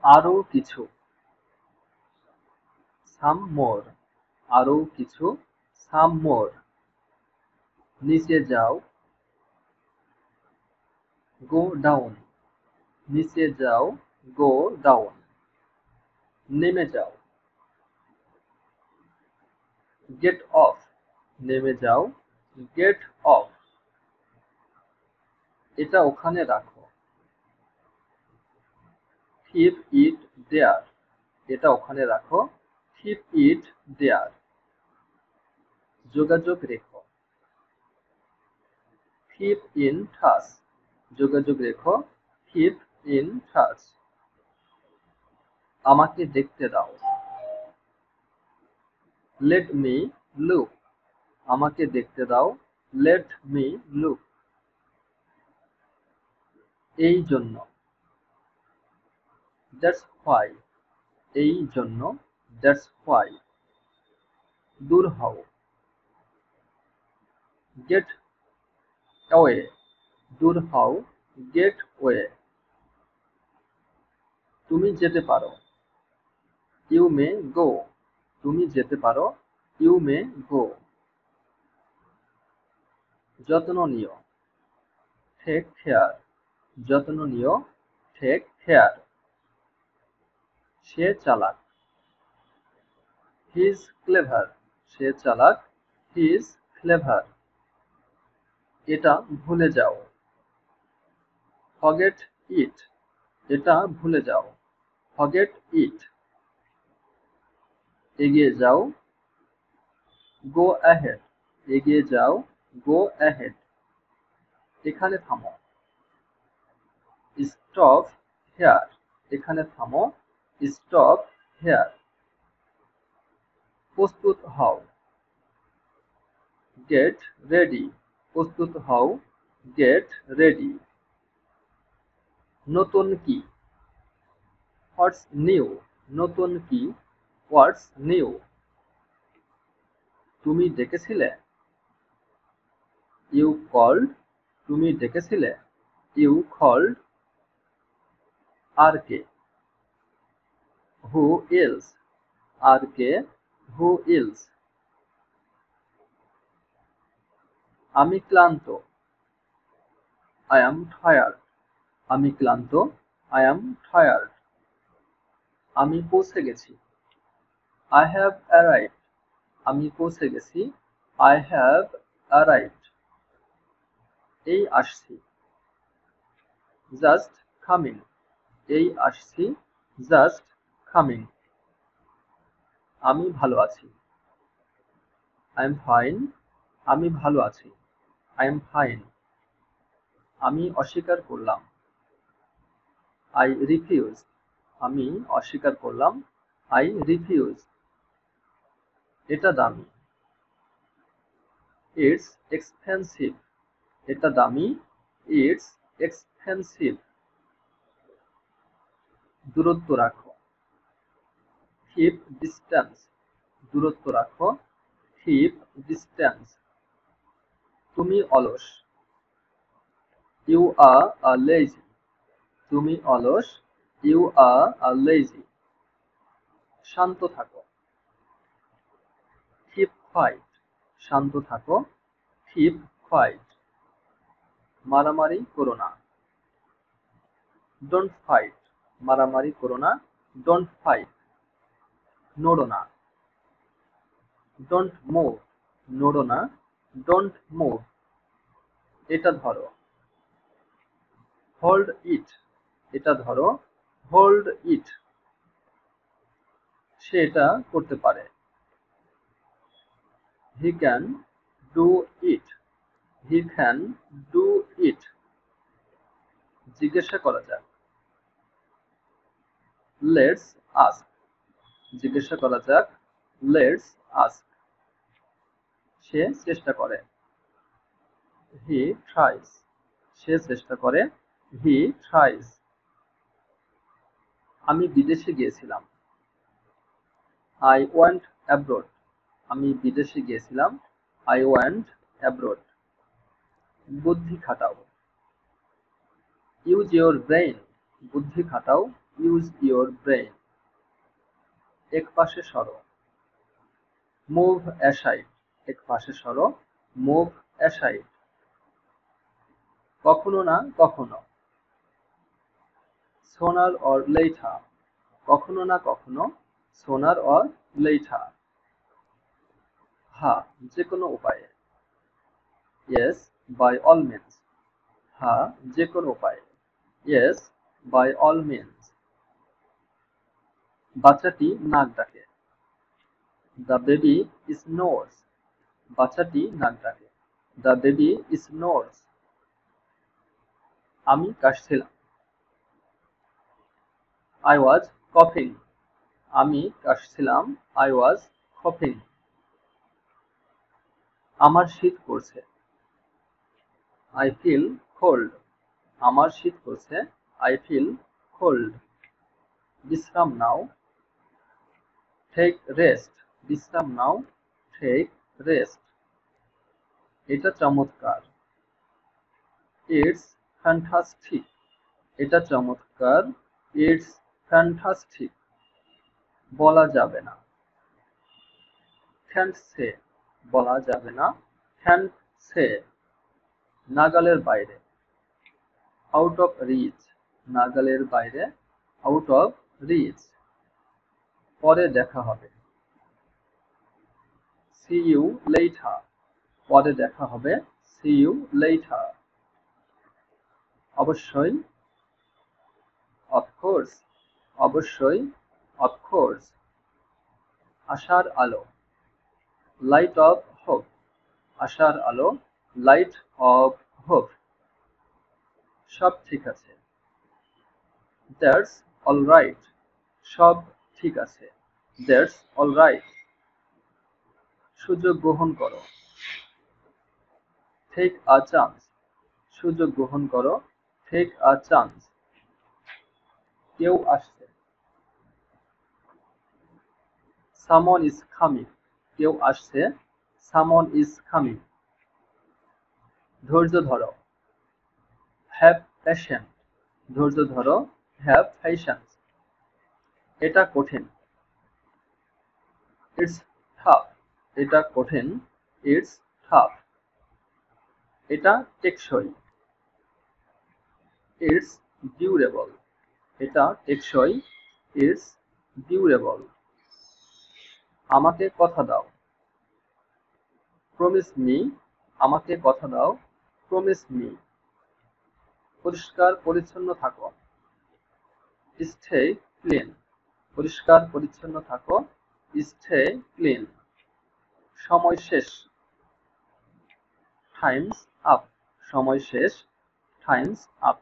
আরো কিছু, some more, আরো কিছু, some more, নিচে যাও, go down, নিচে যাও, go down, নেমে যাও, get off, নেমে যাও, get off, এটা ওখানে রাখো, keep it there, এটা ওখানে রাখো, keep it there, যোগাযোগ রেখো, keep in touch, যোগাযোগ রেখো, keep in touch, আমাকে দেখতে দাও, let me look, আমাকে দেখতে দাও, let me look, এই জন্য, that's why, এই জন্য, that's why, দূর হও, get away, দূর হও, get away, তুমি যেতে পারো, you may go, তুমি যেতে পারো, you may go, যত্ন নিও, take care, যত্ন নিও, take care, সে চালাক, he is clever, সে চালাক, he is clever, এটা ভুলে যাও, forget it, এটা ভুলে যাও, forget it, এগিয়ে যাও, go ahead, এগিয়ে যাও, go ahead, এখানে থামো, stop here, এখানে থামো, stop here, প্রস্তুত হও, get ready, প্রস্তুত হও, get ready, নতুন কি, what's new, নতুন কি, what's new, তুমি ডেকেছিলে, you called, তুমি ডেকেছিলে, you called, R K, who else, R K, who else, আমি ক্লান্ত, I am tired, আমি ক্লান্ত, I am tired, আমি পৌঁছে গেছি, I have arrived, আমি পৌঁছে গেছি, I have arrived, এই আসছি, just coming, এই আসছি, just coming, আমি ভালো আছি, I am fine, আমি ভালো আছি, I am fine, আমি অস্বীকার করলাম, I refuse, আমি অস্বীকার করলাম, I refuse, এটা দামি, it's expensive, এটা দামি, it's expensive, দূরত্ব রাখো, keep distance, দূরত্ব রাখো, keep distance, তুমি অলস, you are a lazy, তুমি অলস, you are a lazy, শান্ত থাকো, keep quiet, শান্ত থাকো, keep quiet, মারামারি করো না, don't fight, মারামারি করো না, don't fight, নড়ো না, don't move, নড়ো না, don't move, এটা ধরো, hold it, এটা ধরো, hold it, সে এটা করতে পারে, he can do it, he can do it, জিজ্ঞাসা করা যাক, let's ask, জিজ্ঞাসা করা যাক, let's ask, সে চেষ্টা করে, he tries, সে চেষ্টা করে, he tries, আমি বিদেশে গিয়েছিলাম, I went abroad, আমি বিদেশে গিয়েছিলাম, I went abroad, বুদ্ধি খাটাও, use your brain, বুদ্ধি খাটাও, ইউজ ইউর ব্রেইন। এক পাশে সরো, মুভ অ্যাসাইড। এক পাশে সরো, মুভ অ্যাসাইড। কখনো না কখনো, সোনার অর লেটার। কখনো না কখনো, সোনার অর লেটার। হ্যাঁ, যে কোনো উপায়ে। Yes, by all means. হ্যাঁ, যে কোনো উপায়ে। Yes, by all means. বাচ্চাটি নাক ডাকে। The baby snores. বাচ্চাটি নাক ডাকে। The baby snores. আমি কাশছিলাম। I was coughing. আমি কাশছিলাম। I was coughing. আমার শীত করছে। I feel cold. আমার শীত করছে। I feel cold. বিশ্রাম নাও। Take rest. বিশ্রাম নাও। Take rest. এটা চমৎকার। It's fantastic. এটা চমৎকার। It's fantastic. বলা যাবে না। Can't say. বলা যাবে না। Can't say. নাগালের বাইরে। Out of reach. নাগালের বাইরে। Out of reach. পরে দেখা হবে। See you later. পরে দেখা হবে। See you later. অবশ্যই। অফকোর্স। অবশ্যই। অফকোর্স। আশার আলো। Light of hope. আশার আলো। Light of hope. সব ঠিক আছে। That's alright. সব ঠিক আছে। That's alright. সুযোগ গ্রহণ করো। Take a chance. সুযোগ গ্রহণ করো। Take a chance. কেউ আসছে। Someone is coming. কেউ আসছে। Someone is coming. ধৈর্য ধরো। Have patience. ধৈর্য ধরো। Have patience. এটা কঠিন। It's tough. এটা কঠিন। It's tough. এটা টেকসই। It's durable. এটা টেকসই। It's durable. আমাকে কথা দাও। Promise me. আমাকে কথা দাও। Promise me. পরিষ্কার পরিচ্ছন্ন থাকো। Stay clean. পরিষ্কার পরিচ্ছন্ন থাকো। Stay clean. সময় শেষ। Times up. সময় শেষ। Times up.